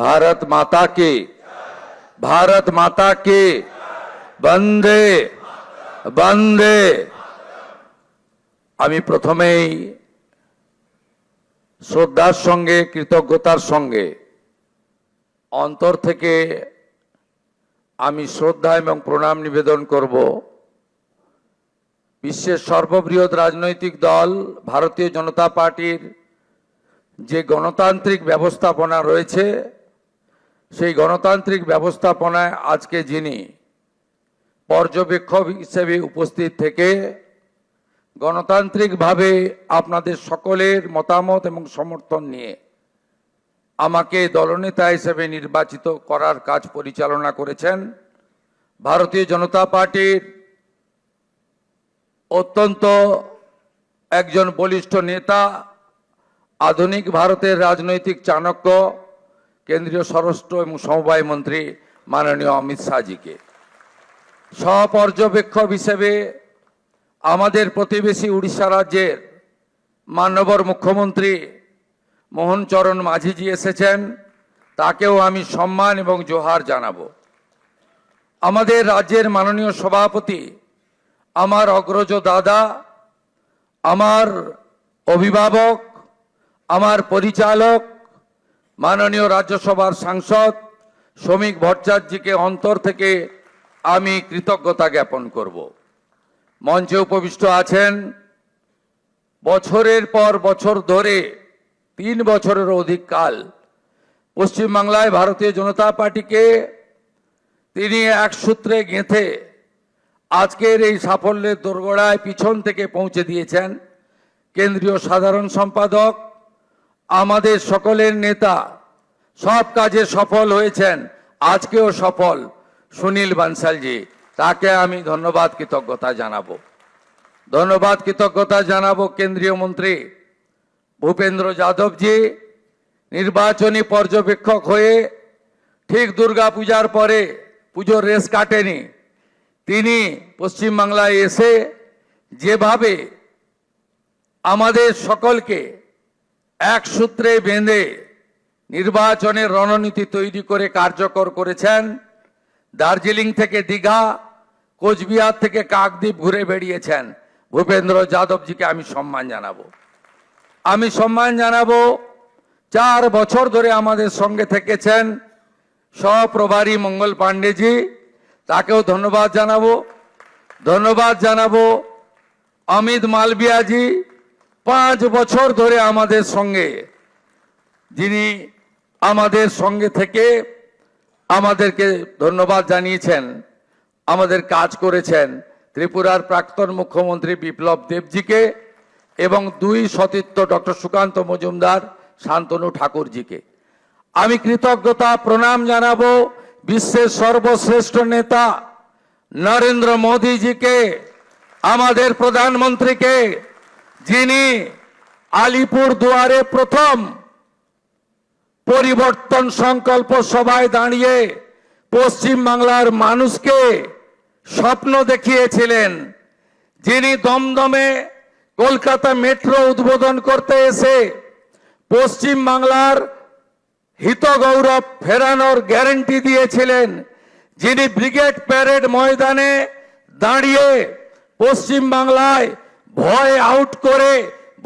भारत माता की, भारत माता की, वंदे वंदे। আমি প্রথমেই শ্রদ্ধার সঙ্গে কৃতজ্ঞতার সঙ্গে অন্তর থেকে আমি শ্রদ্ধা এবং প্রণাম নিবেদন করব বিশ্বের সর্ববৃহৎ রাজনৈতিক দল ভারতীয় জনতা পার্টির যে গণতান্ত্রিক ব্যবস্থাপনা রয়েছে, সেই গণতান্ত্রিক ব্যবস্থাপনায় আজকে যিনি পর্যবেক্ষক হিসেবে উপস্থিত থেকে গণতান্ত্রিকভাবে আপনাদের সকলের মতামত এবং সমর্থন নিয়ে আমাকে দলনেতা হিসেবে নির্বাচিত করার কাজ পরিচালনা করেছেন ভারতীয় জনতা পার্টির অত্যন্ত একজন বলিষ্ঠ নেতা, আধুনিক ভারতের রাজনৈতিক চাণক্য, কেন্দ্রীয় স্বরাষ্ট্র এবং সমবায় মন্ত্রী মাননীয় অমিত শাহজিকে। সহপর্যবেক্ষক হিসেবে আমাদের প্রতিবেশী উড়িষ্যা রাজ্যের মাননীয় মুখ্যমন্ত্রী মোহন চরণ মাঝিজি এসেছেন, তাকেও আমি সম্মান এবং জোহার জানাবো। আমাদের রাজ্যের মাননীয় সভাপতি, আমার অগ্রজ দাদা, আমার অভিভাবক, আমার পরিচালক মাননীয় রাজ্যসভার সাংসদ শ্রমিক ভট্টাচার্যকে অন্তর থেকে আমি কৃতজ্ঞতা জ্ঞাপন করব। মঞ্চে উপবিষ্ট আছেন বছরের পর বছর ধরে 3 বছরের অধিক কাল পশ্চিমবাংলায় ভারতীয় জনতা পার্টিকে তিনি এক সূত্রে গেঁথে আজকের এই সাফল্যের দোরগোড়ায় পিছন থেকে পৌঁছে দিয়েছেন কেন্দ্রীয় সাধারণ সম্পাদক, আমাদের সকলের নেতা, সব কাজে সফল হয়েছেন, আজকেও সফল সুনীল বানসালজি, তাকে আমি ধন্যবাদ কৃতজ্ঞতা জানাবো। ধন্যবাদ কৃতজ্ঞতা জানাবো কেন্দ্রীয় মন্ত্রী ভূপেন্দ্র যাদবজি, নির্বাচনী পর্যবেক্ষক হয়ে ঠিক দুর্গা পূজার পরে, পুজোর রেস কাটেনি, তিনি পশ্চিমবাংলায় এসে যেভাবে আমাদের সকলকে এক সূত্রে বেঁধে নির্বাচনের রণনীতি তৈরি করে কার্যকর করেছেন। দার্জিলিং থেকে দীঘা, কোচবিহার থেকে কাকদ্বীপ ঘুরে বেরিয়েছেন। ভূপেন্দ্র যাদবজিকে আমি সম্মান জানাবো। আমি সম্মান জানাবো 4 বছর ধরে আমাদের সঙ্গে থেকেছেন সহপ্রভারী মঙ্গল পাণ্ডেজি, তাকেও ধন্যবাদ জানাবো। ধন্যবাদ জানাবো অমিত মালবিয়াজি, 5 বছর ধরে আমাদের সঙ্গে, যিনি আমাদের সঙ্গে থেকে আমাদেরকে ধন্যবাদ জানিয়েছেন, আমাদের কাজ করেছেন। ত্রিপুরার প্রাক্তন মুখ্যমন্ত্রী বিপ্লব দেবজিকে এবং 2 সতীর্থ ডক্টর সুকান্ত মজুমদার, শান্তনু ঠাকুরজিকে। আমি কৃতজ্ঞতা প্রণাম জানাবো বিশ্বের সর্বশ্রেষ্ঠ নেতা নরেন্দ্র মোদীজিকে, আমাদের প্রধানমন্ত্রীকে, যিনি আলিপুর দুয়ারে প্রথম পরিবর্তন সংকল্প সভায় দাঁড়িয়ে পশ্চিম বাংলার মানুষকে স্বপ্ন দেখিয়েছিলেন, যিনি দমদমে কলকাতা মেট্রো উদ্বোধন করতে এসে পশ্চিম বাংলার হিত গৌরব ফেরানোর গ্যারান্টি দিয়েছিলেন, যিনি ব্রিগেড প্যারেড ময়দানে দাঁড়িয়ে পশ্চিম বাংলায় ভয় আউট করে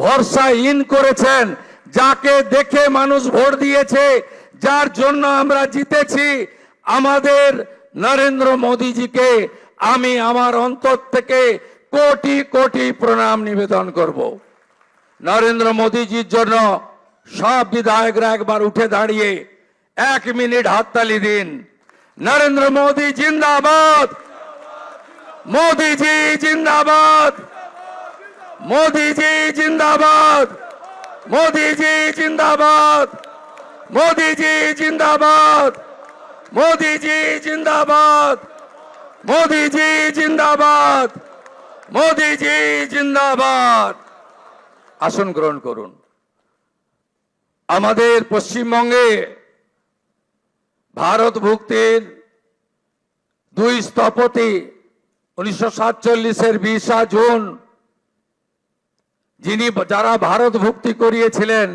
ভরসা ইন করেছেন, যাকে দেখে মানুষ ভোট দিয়েছে, যার জন্য আমরা জিতেছি, আমাদের নরেন্দ্র মোদীজিকে আমি আমার অন্তর থেকে কোটি কোটি প্রণাম নিবেদন করব। নরেন্দ্র মোদীজির জন্য সব বিধায়করা একবার উঠে দাঁড়িয়ে 1 মিনিট হাততালি দিন। নরেন্দ্র মোদী জিন্দাবাদ, মোদীজি জিন্দাবাদ, মোদীজি জিন্দাবাদ, মোদীজি জিন্দাবাদ, মোদীজি জিন্দাবাদ, মোদীজি জিন্দাবাদ, মোদীজি জিন্দাবাদ, মোদীজি জিন্দাবাদ। আসন গ্রহণ করুন। আমাদের পশ্চিমবঙ্গে ভারত ভুক্তির 2 স্থপতি 1947-এর 20 জুন যারা ভারত ভুক্তি করিয়েছিলেন,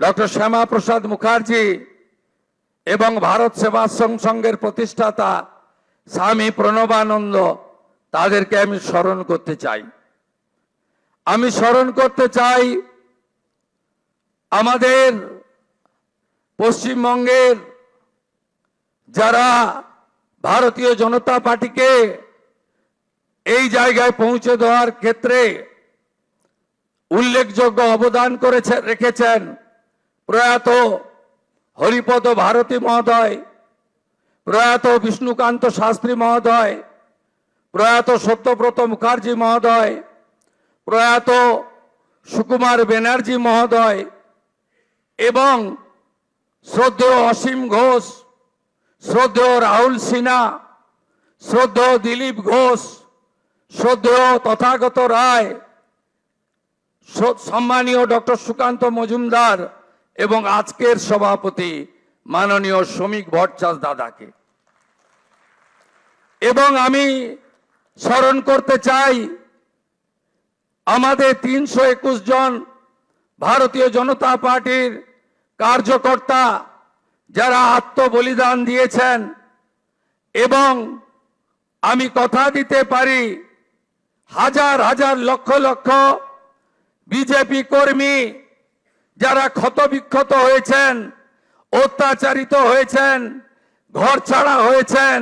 ডক্টর শ্যামা প্রসাদ মুখার্জি এবং ভারত সেবাশ্রম সংঘের প্রতিষ্ঠাতা স্বামী প্রণবানন্দ, তাদেরকে আমি স্মরণ করতে চাই। আমি স্মরণ করতে চাই আমাদের পশ্চিমবঙ্গের যারা ভারতীয় জনতা পার্টিকে এই জায়গায় পৌঁছে দেওয়ার ক্ষেত্রে উল্লেখযোগ্য অবদান রেখেছেন প্রয়াত হরিপদ ভারতী মহোদয়, প্রয়াত বিষ্ণুকান্ত শাস্ত্রী মহোদয়, প্রয়াত সত্যব্রত মুখার্জি মহোদয়, প্রয়াত সুকুমার ব্যানার্জি মহোদয় এবং শ্রদ্ধেয় অসীম ঘোষ, শ্রদ্ধেয় রাহুল সিনহা, শ্রদ্ধেয় দিলীপ ঘোষ, শ্রদ্ধেয় তথাগত রায়, সম্মানীয় ডক্টর সুকান্ত মজুমদার এবং আজকের সভাপতি মাননীয় শ্রমিক ভট্টাচার্য দাদাকে। এবং আমি স্মরণ করতে চাই আমাদের 321 জন ভারতীয় জনতা পার্টির কার্যকর্তা যারা আত্মবলিদান দিয়েছেন, এবং আমি কথা দিতে পারি হাজার হাজার লক্ষ লক্ষ বিজেপি কর্মী যারা ক্ষতবিক্ষত হয়েছেন, অত্যাচারিত হয়েছেন, ঘর ছাড়া হয়েছেন,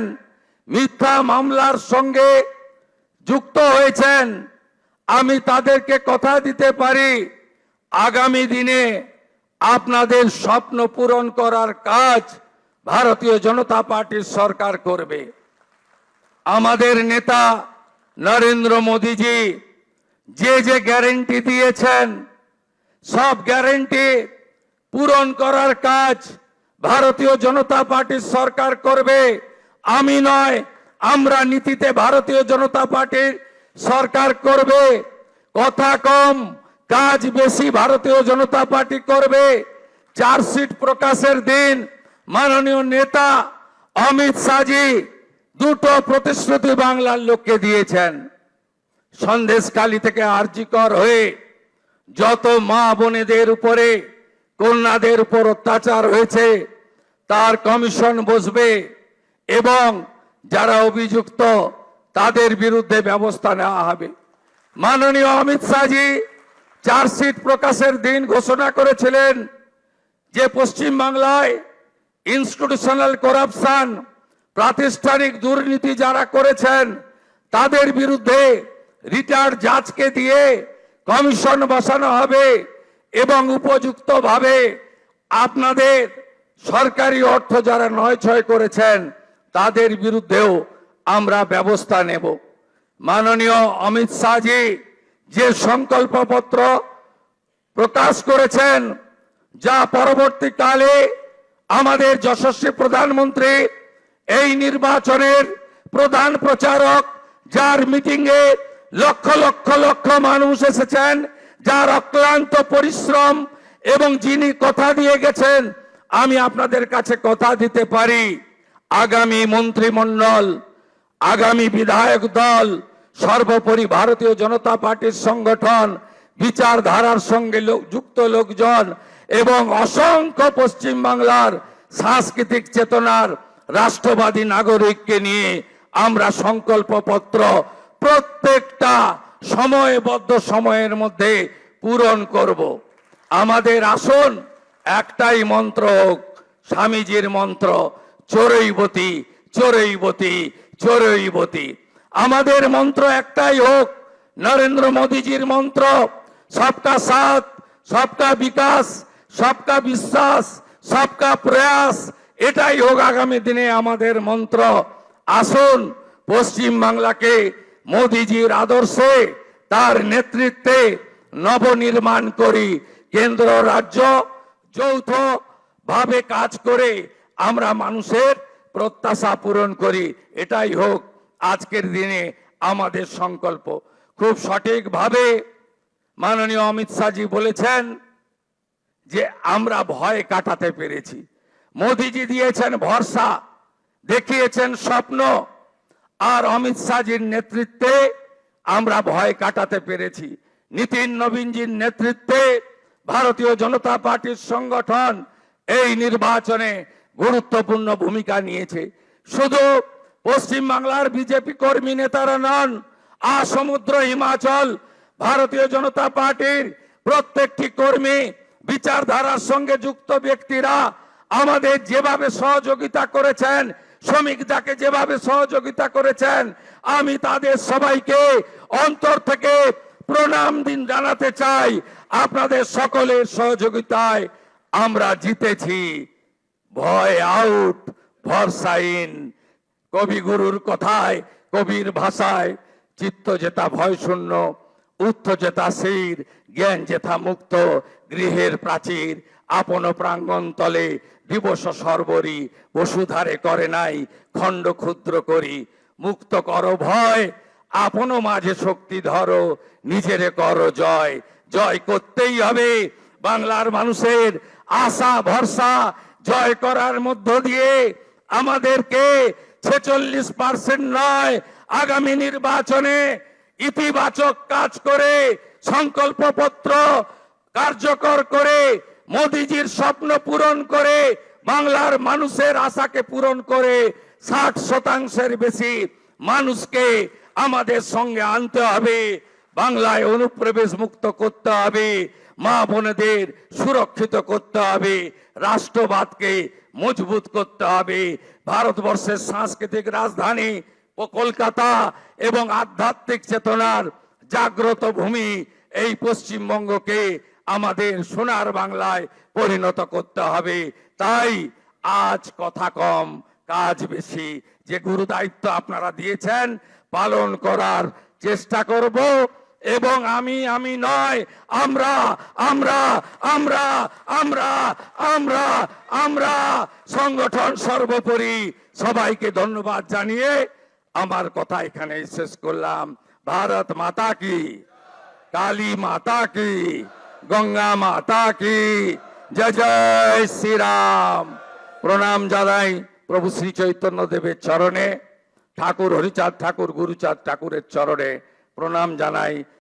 মিথ্যা মামলার সঙ্গে যুক্ত হয়েছেন, আমি তাদেরকে কথা দিতে পারি আগামী দিনে আপনাদের স্বপ্ন পূরণ করার কাজ ভারতীয় জনতা পার্টির সরকার করবে। আমাদের নেতা নরেন্দ্র মোদীজি যে যে গ্যারান্টি দিয়েছেন সব গ্যারান্টি পূরণ করার কাজ ভারতীয় জনতা পার্টির সরকার করবে। আমি নয়, আমরা নীতিতে ভারতীয় জনতা পার্টির সরকার করবে। কথা কম, কাজ বেশি ভারতীয় জনতা পার্টি করবে। চার্জশিট প্রকাশের দিন মাননীয় নেতা অমিত শাহজি দুটো প্রতিশ্রুতি বাংলার লোককে দিয়েছেন। সন্দেশখালী থেকে আরজিকর হয়ে যত মা বোনেদের উপরে, কন্যাদের উপর অত্যাচার হয়েছে তার কমিশন বসবে এবং যারা অভিযুক্ত তাদের বিরুদ্ধে ব্যবস্থা নেওয়া হবে। মাননীয় অমিত শাহজি চার্জশিট প্রকাশের দিন ঘোষণা করেছিলেন যে পশ্চিমবাংলায় ইনস্টিটিউশনাল করাপশন, প্রাতিষ্ঠানিক দুর্নীতি যারা করেছেন তাদের বিরুদ্ধে রিটায়ার্ড জাজকে দিয়ে কমিশন বসানো হবে এবং উপযুক্তভাবে আপনাদের সরকারি অর্থ যারা নয়ছয় করেছেন তাদের বিরুদ্ধেও আমরা ব্যবস্থা নেব। মাননীয় অমিত শাহজি যে সংকল্পপত্র প্রকাশ করেছেন, যা পরবর্তীকালে আমাদের যশস্বী প্রধানমন্ত্রী এই নির্বাচনের প্রধান প্রচারক, যার মিটিংয়ে লক্ষ লক্ষ লক্ষ মানুষ এসেছেন, যার অক্লান্ত পরিশ্রম এবং যিনি কথা দিয়ে গেছেন, আমি আপনাদের কাছে কথা দিতে পারি আগামী মন্ত্রিমণ্ডল, আগামী বিধায়ক দল, সর্বোপরি ভারতীয় জনতা পার্টির সংগঠন, বিচারধারার সঙ্গে যুক্ত লোকজন এবং অসংখ্য পশ্চিমবাংলার সাংস্কৃতিক চেতনার রাষ্ট্রবাদী নাগরিককে নিয়ে আমরা সংকল্পপত্র প্রত্যেকটা সময়বদ্ধ সময়ের মধ্যে পূরণ করব। আমাদের আসন একটাই মন্ত্র হোক, স্বামীজির মন্ত্র, চোরৈবতী চোরৈবতী চোরৈবতী। আমাদের মন্ত্র একটাই হোক, নরেন্দ্র মোদীজির মন্ত্র, সবকা সাথ, সবকা বিকাশ, সবকা বিশ্বাস, সবকা প্রয়াস। এটাই হোক আগামী দিনে আমাদের মন্ত্র। আসুন পশ্চিম বাংলাকে মোদীজির আদর্শে, তার নেতৃত্বে নবনির্মাণ করি। কেন্দ্র রাজ্য যৌথ ভাবে কাজ করে আমরা মানুষের প্রত্যাশা পূরণ করি। এটাই হোক আজকের দিনে আমাদের সংকল্প। খুব সঠিকভাবে মাননীয় অমিত শাহজি বলেছেন যে আমরা ভয় কাটাতে পেরেছি। মোদীজি দিয়েছেন ভরসা, দেখিয়েছেন স্বপ্ন, আর অমিত শাহজির নেতৃত্বে আমরা ভয় কাটাতে পেরেছি। নীতিন নবীনজির নেতৃত্বে ভারতীয় জনতা পার্টির সংগঠন এই নির্বাচনে গুরুত্বপূর্ণ ভূমিকা নিয়েছে। শুধু পশ্চিম বাংলার বিজেপি কর্মী নেতারা নন, আসমুদ্র হিমাচল ভারতীয় জনতা পার্টির প্রত্যেকটি কর্মী, বিচারধারার সঙ্গে যুক্ত ব্যক্তিরা আমাদের যেভাবে সহযোগিতা করেছেন, শ্রমিক যাকে যেভাবে সহযোগিতা করেছেন, আমি তাদের সবাইকে অন্তর থেকে প্রণাম দিন জানাতে চাই। আপনাদের সকলের সহযোগিতায় আমরা জিতেছি। ভয় আউট, ভরসা ইন। কবিগুরুর কথায়, কবির ভাষায়, চিত্ত যেথা ভয় শূন্য, উত্থ যেথা শির, জ্ঞান যেথা মুক্ত, গৃহের প্রাচীর আপন প্রাঙ্গণ তলে দিবস সর্বরি, বসুধারে করে নাই খণ্ড ক্ষুদ্র করি। মুক্ত করো ভয়, আপন মাঝে শক্তি ধরো, নিজেরে করো জয়। জয় করতেই হবে বাংলার মানুষের আশা ভরসা জয় করার মধ্য দিয়ে আমাদেরকে 46% নয়, আগামী নির্বাচনে ইতিবাচক কাজ করে, সংকল্পপত্র কার্যকর করে, মোদিজির স্বপ্ন পূরণ করে, বাংলার মানুষের আশাকে পূরণ করে 60% বেশি মানুষকে আমাদের সঙ্গে আনতে হবে। বাংলায় অনুপ্রবেশ মুক্ত করতে হবে, মা বোনেদের সুরক্ষিত করতে হবে, রাষ্ট্রবাদকে মজবুত করতে হবে। ভারতবর্ষের সাংস্কৃতিক রাজধানী ও কলকাতা এবং আধ্যাত্মিক চেতনার জাগ্রত ভূমি এই পশ্চিমবঙ্গকে আমাদের সোনার বাংলায় পরিণত করতে হবে। তাই আজ কথা কম, কাজ বেশি। যে গুরু দায়িত্ব আপনারা দিয়েছেন পালন করার চেষ্টা করব। এবং আমি নয়, আমরা আমরা আমরা আমরা আমরা আমরা সংগঠন সর্বোপরি। সবাইকে ধন্যবাদ জানিয়ে আমার কথা এখানে শেষ করলাম। ভারত মাতা কি, কালী মাতা কি, গঙ্গা মাতা কি, জয় জয় শ্রীরাম। প্রণাম জানাই প্রভু শ্রী চৈতন্য দেবের চরণে, ঠাকুর হরিচাঁদ ঠাকুর, গুরুচাঁদ ঠাকুরের চরণে প্রণাম জানাই।